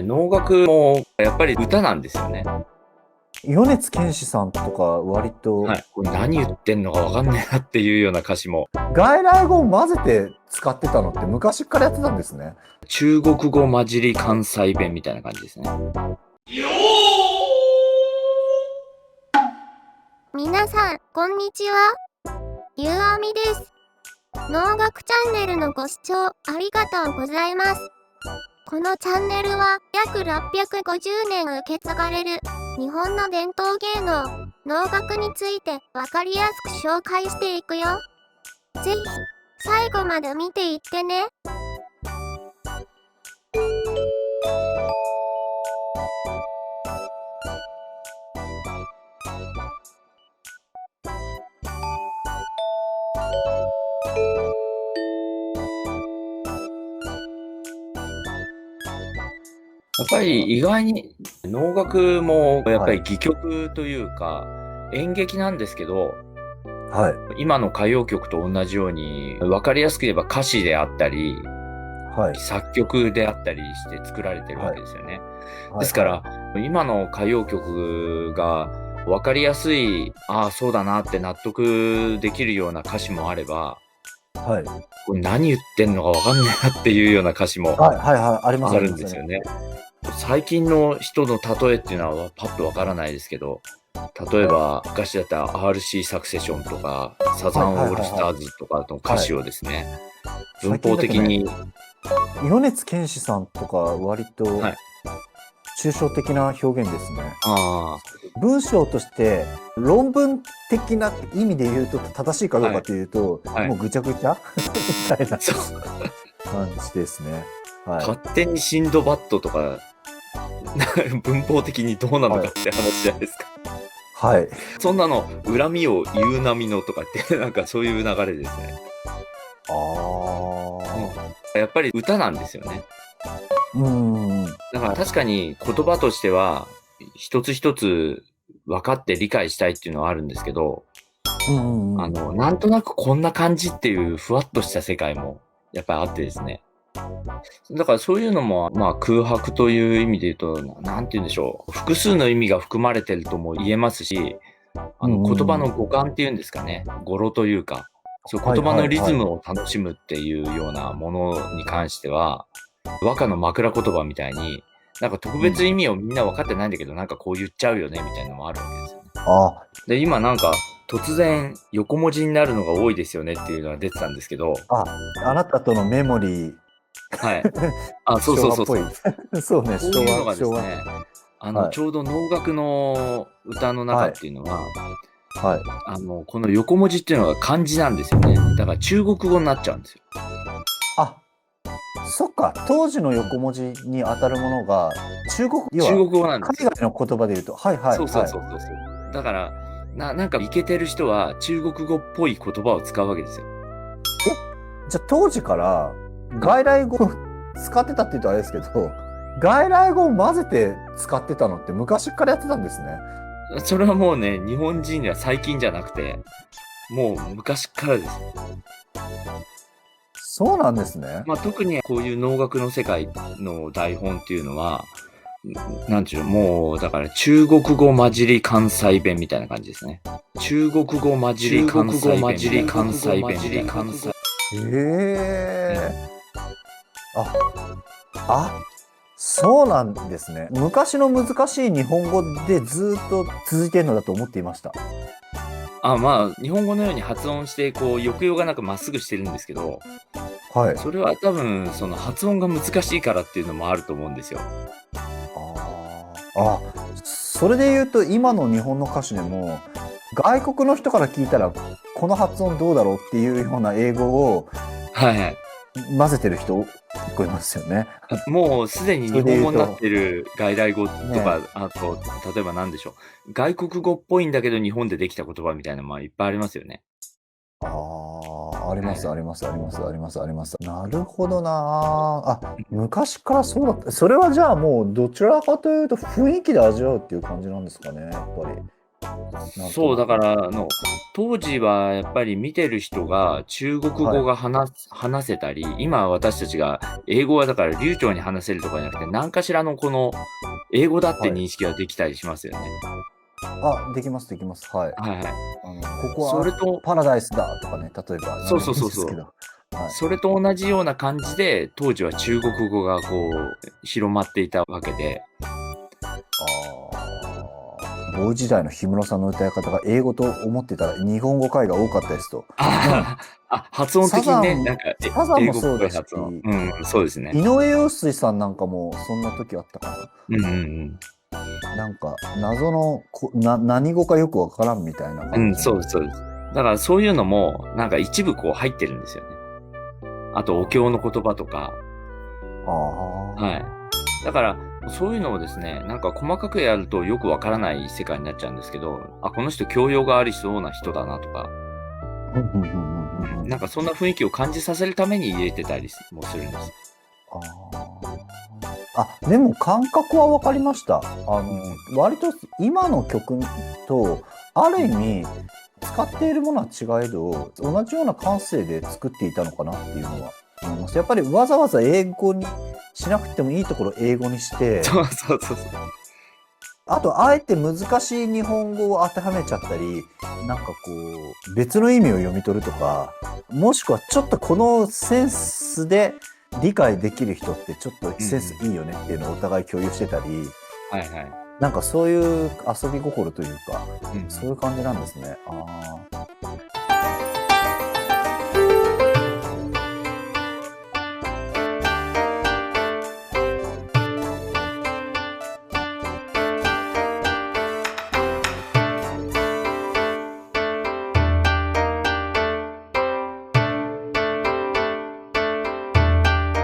能楽もやっぱり歌なんですよね。米津玄師さんとか割とこれ何言ってんのかわかんないなっていうような歌詞も。外来語を混ぜて使ってたのって昔からやってたんですね。中国語混じり関西弁みたいな感じですね。皆さん、こんにちは。ゆうあみです。能楽チャンネルのご視聴ありがとうございます。このチャンネルは約650年受け継がれる日本の伝統芸能、能楽についてわかりやすく紹介していくよ。ぜひ、最後まで見ていってね。やっぱり意外に能楽もやっぱり戯曲というか演劇なんですけど、今の歌謡曲と同じように分かりやすく言えば歌詞であったり、作曲であったりして作られてるわけですよね。ですから今の歌謡曲が分かりやすい、ああそうだなって納得できるような歌詞もあれば、これ何言ってんのか分かんないなっていうような歌詞もあるんですよね。最近の人の例えっていうのはパッとわからないですけど、例えば昔だったら RC サクセションとかサザンオールスターズとかの歌詞をですね、文法的に米津玄師さんとか割と抽象的な表現ですね。文章として論文的な意味で言うと正しいかどうかというと、もうぐちゃぐちゃみたいな感じですね。勝手にシンドバッドとか文法的にどうなのかって話じゃないですか。そんなの恨みを言う波のとかってなんかそういう流れですね。やっぱり歌なんですよね。だから確かに言葉としては一つ一つ分かって理解したいっていうのはあるんですけど、なんとなくこんな感じっていうふわっとした世界もやっぱりあってですね。だからそういうのも空白という意味で言うと、なんて言うんでしょう。複数の意味が含まれてるとも言えますし、言葉の語感っていうんですかね。語呂というか、そう言葉のリズムを楽しむっていうようなものに関しては、和歌の枕言葉みたいに、なんか特別意味をみんな分かってないんだけど、なんかこう言っちゃうよねみたいなのもあるわけですよね。で、今なんか突然横文字になるのが多いですよねっていうのが出てたんですけど。あなたとのメモリー。そうそうそうそう。そうね、こういうのがですね、ちょうど能楽の歌の中っていうのは、この横文字っていうのが漢字なんですよね。だから中国語になっちゃうんですよ。そっか、当時の横文字に当たるものが中国語なんですよ。海外の言葉で言うと、そうそうそうそう。だからなんかイケてる人は中国語っぽい言葉を使うわけですよ。じゃあ当時から外来語を使ってたって言うとあれですけど、外来語を混ぜて使ってたのって昔からやってたんですね。それはもうね、日本人には最近じゃなくて、もう昔からです。そうなんですね。特にこういう能楽の世界の台本っていうのは、なんていうの、もうだから中国語混じり関西弁みたいな感じですね。中国語混じり関西弁。そうなんですね。昔の難しい日本語でずっと続いてるのだと思っていました。日本語のように発音してこう抑揚がなくまっすぐしてるんですけど、それは多分その発音が難しいからっていうのもあると思うんですよ。それで言うと今の日本の歌手でも外国の人から聞いたらこの発音どうだろうっていうような英語を混ぜてる人結構いますよね。もうすでに日本語になってる外来語とか、あと例えば何でしょう、外国語っぽいんだけど日本でできた言葉みたいなのもいっぱいありますよね。あります。なるほどな。昔からそうだった。それはじゃあもうどちらかというと雰囲気で味わうっていう感じなんですかね、やっぱり。そう、だから当時はやっぱり見てる人が中国語が話せたり、今私たちが英語はだから流暢に話せるとかじゃなくて、何かしらのこの英語だって認識ができたりしますよね。できます、できます。はい。はいはい。ここはパラダイスだとかね、例えば。そうそうそうそう。それと同じような感じで、当時は中国語がこう広まっていたわけで。ボーイ時代の氷室さんの歌い方が英語と思ってたら日本語回が多かったですと。発音的にね、なんかサザンもそうだし、そうですね。井上陽水さんなんかもそんな時あったかな。なんか謎の何語かよくわからんみたいな感じ。そうですそうです。だからそういうのもなんか一部こう入ってるんですよね。あとお経の言葉とか。はい。だからそういうのをですね、なんか細かくやるとよくわからない世界になっちゃうんですけど、この人教養がありそうな人だなとか、なんかそんな雰囲気を感じさせるために入れてたりもするんです。でも感覚は分かりました。割と今の曲とある意味使っているものは違えど同じような感性で作っていたのかなっていうのは思います。やっぱりわざわざ英語にしなくてもいいところ英語にしてあとあえて難しい日本語を当てはめちゃったりなんかこう別の意味を読み取るとかもしくはちょっとこのセンスで理解できる人ってちょっとセンスいいよねっていうのをお互い共有してたり、なんかそういう遊び心というか、そういう感じなんですね。